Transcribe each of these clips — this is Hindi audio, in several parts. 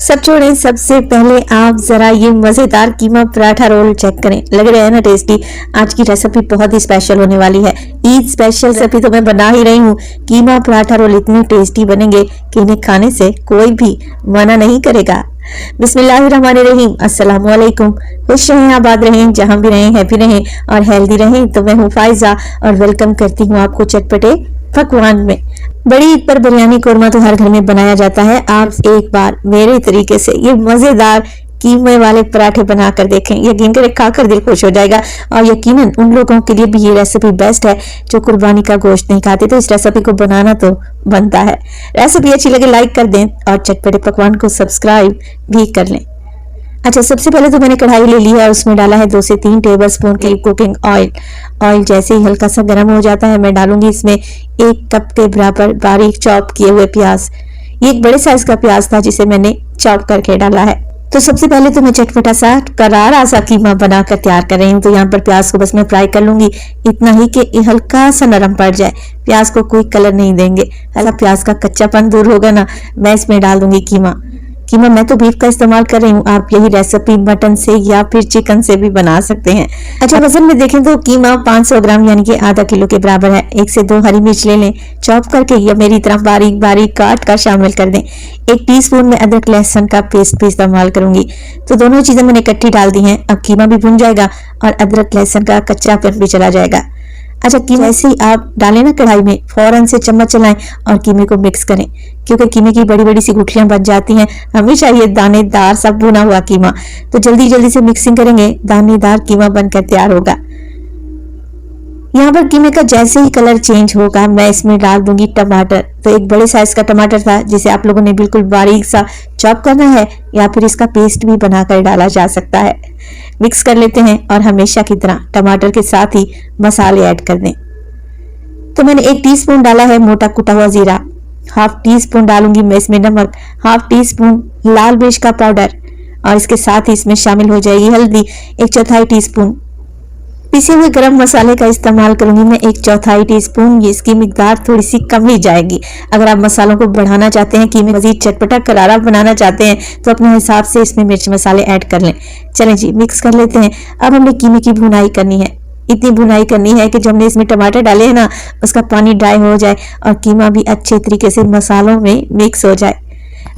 सब छोड़ें, सबसे पहले आप जरा ये मजेदार कीमा पराठा रोल चेक करें। लग रहा है ना टेस्टी। आज की रेसिपी बहुत ही स्पेशल होने वाली है। ईद स्पेशल रेसिपी तो मैं बना ही रही हूँ। कीमा पराठा रोल इतने टेस्टी बनेंगे कि इन्हें खाने से कोई भी मना नहीं करेगा। बिस्मिल्लाहिर्रहमानिर्रहीम। अस्सलाम वालेकुम। खुश रहें, आबाद रहें, जहां भी रहें हैप्पी रहें और हेल्दी रहें। तो मैं हूँ फायजा और वेलकम करती हूँ आपको चटपटे पकवान में। बड़ी ईद पर बिरयानी कोरमा तो हर घर में बनाया जाता है। आप एक बार मेरे तरीके से ये मजेदार कीमे वाले पराठे बनाकर देखें, यकीन करें खाकर दिल खुश हो जाएगा। और यकीनन उन लोगों के लिए भी ये रेसिपी बेस्ट है जो कुर्बानी का गोश्त नहीं खाते, तो इस रेसिपी को बनाना तो बनता है। रेसिपी अच्छी लगे लाइक कर दें और चटपटे पकवान को सब्सक्राइब भी कर लें। अच्छा, सबसे पहले तो मैंने कढ़ाई ले ली है, उसमें डाला है 2 से 3 टेबलस्पून की कुकिंग ऑयल। ऑयल जैसे ही हल्का सा गर्म हो जाता है, मैं डालूंगी इसमें 1 कप के बराबर बारीक चॉप किए हुए प्याज। ये एक बड़े साइज का प्याज था जिसे मैंने चॉप करके डाला है। तो सबसे पहले तो मैं चटपटा सा करारा सा कीमा बनाकर तैयार कर रही हूँ। तो यहाँ पर प्याज को बस मैं फ्राई कर लूंगी, इतना ही कि हल्का सा नरम पड़ जाए। प्याज को कोई कलर नहीं देंगे, हल्का प्याज का कच्चापन दूर होगा ना, मैं इसमें डाल दूंगी कीमा। मैं तो बीफ का इस्तेमाल कर रही हूँ, आप यही रेसिपी मटन से या फिर चिकन से भी बना सकते हैं। अच्छा, वजन में देखें तो कीमा 500 ग्राम यानी कि आधा किलो के बराबर है। 1 से 2 हरी मिर्च ले लें, चॉप करके या मेरी तरफ बारीक बारीक काट कर शामिल कर दें। 1 टीस्पून में अदरक लहसुन का पेस्ट भी इस्तेमाल करूंगी। तो दोनों चीजें मैंने इकट्ठी डाल दी हैं। अब कीमा भी भुन जाएगा और अदरक लहसुन का कच्चापन भी चला जाएगा। अच्छा, कीमा जैसे ही आप डालें ना कढ़ाई में, फौरन से चम्मच चलाएं और कीमे को मिक्स करें, क्योंकि कीमे की बड़ी बड़ी सी गुठलियां बच जाती हैं। हमें चाहिए दानेदार सा भुना हुआ कीमा। तो जल्दी जल्दी से मिक्सिंग करेंगे, दानेदार कीमा बनकर तैयार होगा। यहाँ पर कीमे का जैसे ही कलर चेंज होगा, मैं इसमें डाल दूंगी टमाटर। तो एक बड़े साइज का टमाटर था जिसे आप लोगों ने बिल्कुल बारीक सा चॉप करना है या फिर इसका पेस्ट भी बनाकर डाला जा सकता है। मिक्स कर लेते हैं और हमेशा की तरह टमाटर के साथ ही मसाले ऐड कर दें। तो मैंने 1 टीस्पून डाला है मोटा कुटा हुआ जीरा, 1/2 टीस्पून डालूंगी मैं इसमें नमक, 1/2 टीस्पून लाल मिर्च का पाउडर और इसके साथ ही इसमें शामिल हो जाएगी हल्दी, 1/4 टीस्पून। पिसे हुए गरम मसाले का इस्तेमाल करूंगी मैं 1/4 टीस्पून। ये इसकी मिकदार थोड़ी सी कम ही जाएगी। अगर आप मसालों को बढ़ाना चाहते हैं, कीमे मजीद चटपटा करारा बनाना चाहते हैं, तो अपने हिसाब से इसमें मिर्च मसाले ऐड कर लें। चलें जी, मिक्स कर लेते हैं। अब हमने कीमे की भुनाई करनी है। इतनी भुनाई करनी है कि जब हमने इसमें टमाटर डाले हैं ना, उसका पानी ड्राई हो जाए और कीमा भी अच्छे तरीके से मसालों में मिक्स हो जाए।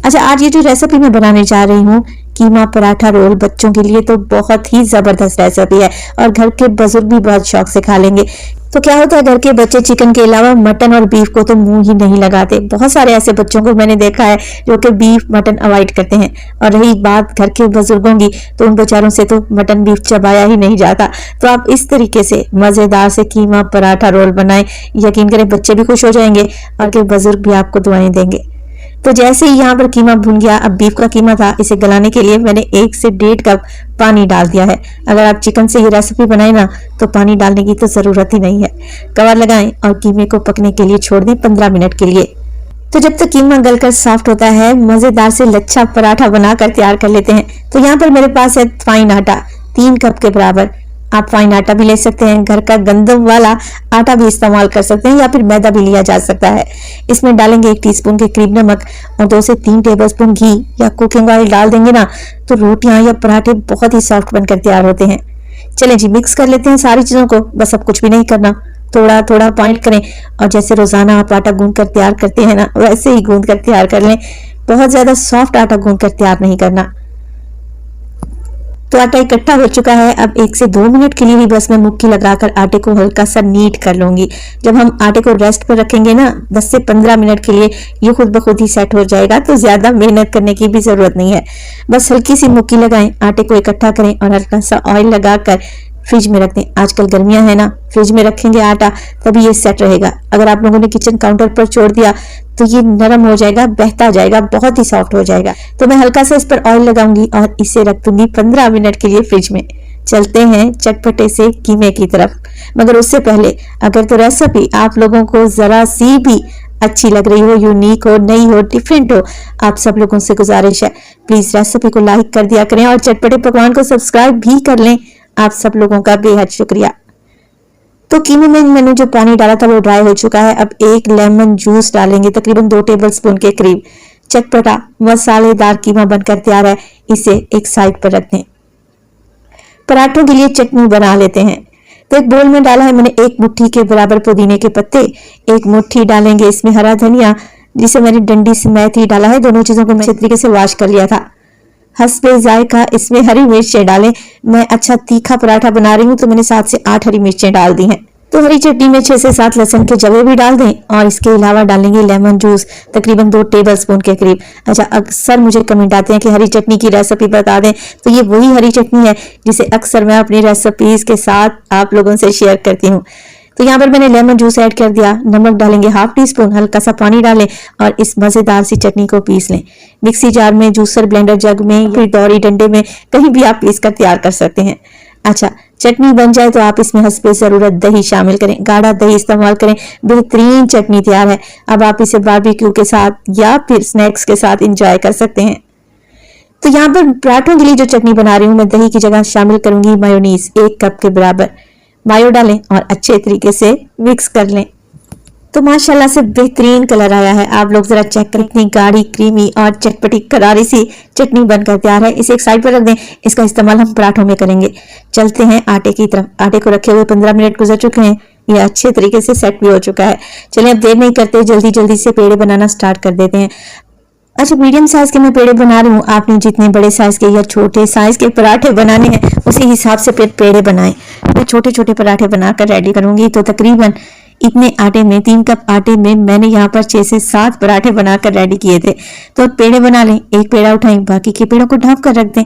अच्छा, आज ये जो रेसिपी मैं बनाने जा रही हूँ कीमा पराठा रोल, बच्चों के लिए तो बहुत ही जबरदस्त रेसिपी है और घर के बुजुर्ग भी बहुत शौक से खा लेंगे। तो क्या होता है, घर के बच्चे चिकन के अलावा मटन और बीफ को तो मुंह ही नहीं लगाते। बहुत सारे ऐसे बच्चों को मैंने देखा है जो कि बीफ मटन अवॉइड करते हैं। और रही बात घर के बुजुर्गों की, तो उन बेचारों से तो मटन बीफ चबाया ही नहीं जाता। तो आप इस तरीके से मजेदार से कीमा पराठा रोल बनाएं, यकीन करें बच्चे भी खुश हो जाएंगे और के बुजुर्ग भी आपको दुआएं देंगे। तो जैसे ही यहाँ पर कीमा भुन गया, अब बीफ का कीमा था, इसे गलाने के लिए मैंने 1 से 1.5 कप पानी डाल दिया है। अगर आप चिकन से ये रेसिपी बनाए ना, तो पानी डालने की तो जरूरत ही नहीं है। कवर लगाएं और कीमे को पकने के लिए छोड़ दें 15 मिनट के लिए। तो जब तक कीमा गलकर सॉफ्ट होता है, मजेदार से लच्छा पराठा बनाकर तैयार कर लेते हैं। तो यहाँ पर मेरे पास है फाइन आटा 3 कप के बराबर। आप फाइन आटा भी ले सकते हैं, घर का गंदम वाला आटा भी इस्तेमाल कर सकते हैं या फिर मैदा भी लिया जा सकता है। इसमें डालेंगे 1 टीस्पून के करीब नमक और 2 से 3 टेबलस्पून घी या कुकिंग ऑयल डाल देंगे ना, तो रोटियां या पराठे बहुत ही सॉफ्ट बनकर तैयार होते हैं। चलें जी, मिक्स कर लेते हैं सारी चीजों को। बस अब कुछ भी नहीं करना, थोड़ा थोड़ा पानी करें और जैसे रोजाना आप आटा गूंद कर तैयार करते हैं ना, वैसे ही गूंद कर तैयार कर लें। बहुत ज्यादा सॉफ्ट आटा गूंद कर तैयार नहीं करना। तो आटा इकट्ठा हो चुका है। अब 1 से 2 मिनट के लिए ही बस मैं मुट्ठी लगाकर आटे को हल्का सा नीट कर लूंगी। जब हम आटे को रेस्ट पर रखेंगे ना 10 से 15 मिनट के लिए, ये खुद ब खुद ही सेट हो जाएगा। तो ज्यादा मेहनत करने की भी जरूरत नहीं है। बस हल्की सी मुट्ठी लगाएं, आटे को इकट्ठा करें और हल्का सा ऑयल लगाकर फ्रिज में रख दें। आजकल गर्मियां है ना, फ्रिज में रखेंगे आटा तभी ये सेट रहेगा। अगर आप लोगों ने किचन काउंटर पर छोड़ दिया तो ये नरम हो जाएगा, बहता जाएगा, बहुत ही सॉफ्ट हो जाएगा। तो मैं हल्का सा इस पर ऑयल लगाऊंगी और इसे रख दूंगी 15 मिनट के लिए फ्रिज में। चलते हैं चटपटे से कीमे की तरफ। मगर उससे पहले अगर तो रेसिपी आप लोगों को जरा सी भी अच्छी लग रही हो, यूनिक हो, नई हो, डिफरेंट हो, आप सब लोगों से गुजारिश है प्लीज रेसिपी को लाइक कर दिया करें और चटपटे पकवान को सब्सक्राइब भी कर लें। आप सब लोगों का बेहद शुक्रिया। तो कीमे में मैंने जो पानी डाला था वो ड्राई हो चुका है। अब 1 लेमन जूस डालेंगे, तकरीबन 2 टेबलस्पून के करीब। चटपटा मसालेदार कीमा बनकर तैयार है। इसे एक साइड पर रख दें। पराठों के लिए चटनी बना लेते हैं। तो एक बोल में डाला है मैंने 1 मुट्ठी के बराबर पुदीने के पत्ते, 1 मुट्ठी डालेंगे इसमें हरा धनिया, जिसे मैंने डंडी समेत ही डाला है। दोनों चीजों को मैं अच्छे तरीके से वॉश कर लिया था। हस्बे जायका इसमें हरी मिर्चें डालें। मैं अच्छा तीखा पराठा बना रही हूँ तो मैंने 7 से 8 हरी मिर्चें डाल दी हैं। तो हरी चटनी में 6 से 7 लहसुन के जवे भी डाल दें और इसके अलावा डालेंगे लेमन जूस तकरीबन 2 टेबलस्पून के करीब। अच्छा, अक्सर मुझे कमेंट आते हैं कि हरी चटनी की रेसिपी बता दें, तो ये वही हरी चटनी है जिसे अक्सर मैं अपनी रेसिपीज के साथ आप लोगों से शेयर करती हूँ। तो यहाँ पर मैंने लेमन जूस ऐड कर दिया। नमक डालेंगे 1/2 टीस्पून, हल्का सा पानी डालें और इस मजेदार सी चटनी को पीस लें। मिक्सी जार में, जूसर, ब्लेंडर जग में, फिर दौरी डंडे में, कहीं भी आप पीस कर तैयार कर सकते हैं। अच्छा, चटनी बन जाए तो आप इसमें हस्बे जरूरत दही शामिल करें। गाढ़ा दही इस्तेमाल करें, बेहतरीन चटनी तैयार है। अब आप इसे बारबेक्यू के साथ या फिर स्नैक्स के साथ एंजॉय कर सकते हैं। तो यहाँ पर पराठों के लिए जो चटनी बना रही हूँ मैं दही की जगह शामिल करूंगी मायोनीज 1 कप के बराबर। मायो डालें और अच्छे तरीके से मिक्स कर लें। तो माशाल्लाह से बेहतरीन कलर आया है। आप लोग जरा चेक करें, इतनी गाढ़ी, क्रीमी और चटपटी करारी सी चटनी बनकर तैयार है। इसे एक साइड पर रख दें। इसका इस्तेमाल हम पराठों में करेंगे। चलते हैं आटे की तरफ। आटे को रखे हुए 15 मिनट गुजर चुके हैं। ये अच्छे तरीके से सेट भी हो चुका है। चलिए अब देर नहीं करते, जल्दी जल्दी से पेड़े बनाना स्टार्ट कर देते हैं। अच्छा, मीडियम साइज के मैं पेड़े बना रही हूँ। आपने जितने बड़े साइज के या छोटे साइज के पराठे बनाने हैं उसी हिसाब से फिर पेड़े बनाएं। मैं छोटे छोटे पराठे बनाकर रेडी करूंगी। तो तकरीबन इतने आटे में, 3 कप आटे में मैंने यहाँ पर 6 से 7 पराठे बनाकर रेडी किए थे। तो पेड़े बना लें। एक पेड़ा उठाएं, बाकी के पेड़ों को ढक कर रख दें।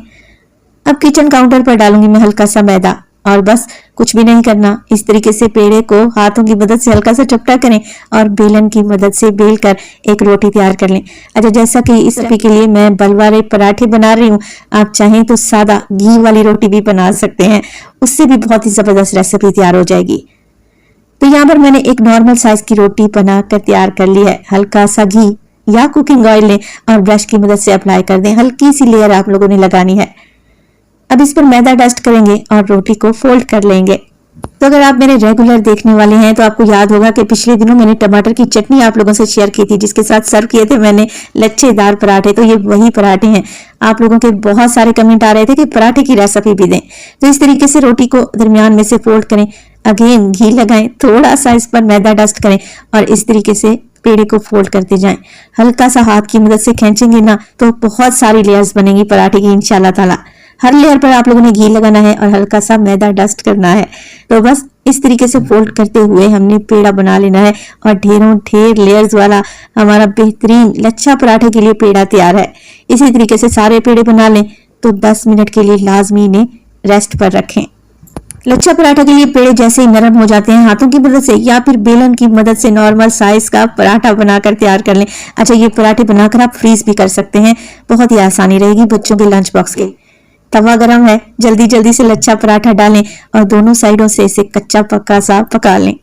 अब किचन काउंटर पर डालूंगी मैं हल्का सा मैदा और बस कुछ भी नहीं करना। इस तरीके से पेड़े को हाथों की मदद से हल्का सा चपटा करें और बेलन की मदद से बेल कर एक रोटी तैयार कर लें। अच्छा, जैसा कि इस रेसिपी के लिए मैं बलवारे पराठे बना रही हूँ, आप चाहें तो सादा घी वाली रोटी भी बना सकते हैं, उससे भी बहुत ही जबरदस्त रेसिपी तैयार हो जाएगी। तो यहाँ पर मैंने एक नॉर्मल साइज की रोटी बनाकर तैयार कर ली है। हल्का सा घी या कुकिंग ऑयल लें और ब्रश की मदद से अप्लाई कर दें। हल्की सी लेयर आप लोगों ने लगानी है। अब इस पर मैदा डस्ट करेंगे और रोटी को फोल्ड कर लेंगे। तो अगर आप मेरे रेगुलर देखने वाले हैं तो आपको याद होगा कि पिछले दिनों मैंने टमाटर की चटनी आप लोगों से शेयर की थी, जिसके साथ सर्व किए थे मैंने लच्छेदार पराठे। तो ये वही पराठे हैं। आप लोगों के बहुत सारे कमेंट आ रहे थे कि पराठे की रेसिपी भी दें। तो इस तरीके से रोटी को दरमियान में से फोल्ड करें, अगेन घी लगाएं, थोड़ा सा इस पर मैदा डस्ट करें और इस तरीके से पेड़े को फोल्ड करते जाएं। हल्का सा हाथ की मदद से खींचेंगे ना तो बहुत सारी लेयर्स बनेंगी पराठे की इंशाल्लाह ताला। हर लेयर पर आप लोगों ने घी लगाना है और हल्का सा मैदा डस्ट करना है। तो बस इस तरीके से फोल्ड करते हुए हमने पेड़ा बना लेना है और ढेरों ढेर लेयर्स वाला हमारा बेहतरीन लच्छा पराठे के लिए पेड़ा तैयार है। इसी तरीके से सारे पेड़े बना लें। तो 10 मिनट के लिए लाजमी इन्हें रेस्ट पर रखें। लच्छा पराठा के लिए पेड़े जैसे ही नरम हो जाते हैं, हाथों की मदद से या फिर बेलन की मदद से नॉर्मल साइज का पराठा बनाकर तैयार कर लें। अच्छा, ये पराठे बनाकर आप फ्रीज भी कर सकते हैं। बहुत ही आसानी रहेगी बच्चों के लंच बॉक्स के। तवा गरम है, जल्दी जल्दी से लच्छा पराठा डालें और दोनों साइडों से इसे कच्चा पक्का सा पका लें।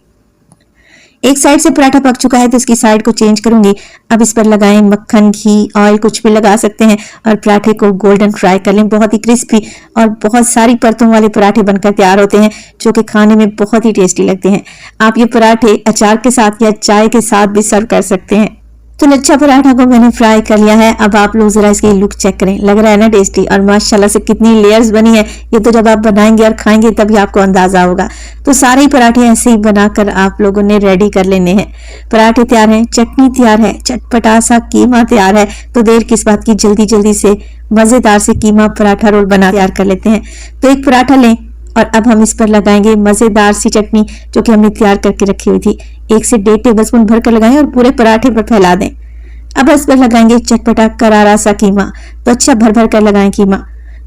एक साइड से पराठा पक चुका है तो इसकी साइड को चेंज करूंगी। अब इस पर लगाएं मक्खन, घी, ऑयल, कुछ भी लगा सकते हैं और पराठे को गोल्डन फ्राई कर लें। बहुत ही क्रिस्पी और बहुत सारी परतों वाले पराठे बनकर तैयार होते हैं जो कि खाने में बहुत ही टेस्टी लगते हैं। आप ये पराठे अचार के साथ या चाय के साथ भी सर्व कर सकते हैं। तो लच्छा पराठा को मैंने फ्राई कर लिया है। अब आप लोग जरा इसकी लुक चेक करें, लग रहा है ना टेस्टी, और माशाल्लाह से कितनी लेयर्स बनी है। ये तो जब आप बनाएंगे और खाएंगे तभी आपको अंदाजा होगा। तो सारे ही पराठे ऐसे ही बनाकर आप लोगों ने रेडी कर लेने हैं। पराठे तैयार हैं, चटनी तैयार है, चटपटा सा कीमा तैयार है। तो देर किस बात की, जल्दी जल्दी से मजेदार से कीमा पराठा रोल बना तैयार कर लेते हैं। तो एक पराठा लें और अब हम इस पर लगाएंगे मजेदार सी चटनी जो कि हमने तैयार करके रखी हुई थी। 1 से 1.5 टेबलस्पून भरकर लगाएं और पूरे पराठे पर फैला दें। अब इस पर लगाएंगे चटपटा करारा सा कीमा। तो अच्छा भर भर कर लगाएं कीमा।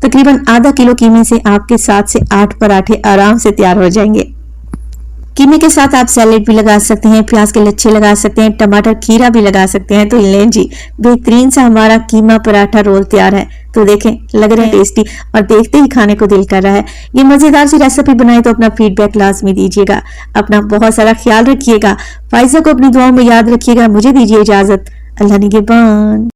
तकरीबन आधा किलो कीमे से आपके 7 से 8 पराठे आराम से तैयार हो जाएंगे। कीमे के साथ आप सैलेड भी लगा सकते हैं, प्याज के लच्छे लगा सकते हैं, टमाटर खीरा भी लगा सकते हैं। तो लें जी, बेहतरीन सा हमारा कीमा पराठा रोल तैयार है। तो देखें, लग रहा है टेस्टी और देखते ही खाने को दिल कर रहा है। ये मजेदार सी रेसिपी बनाए तो अपना फीडबैक लाजमी दीजिएगा। अपना बहुत सारा ख्याल रखिएगा। फाइजा को अपनी दुआओं में याद रखिएगा। मुझे दीजिए इजाजत। अल्लाह निगहबान।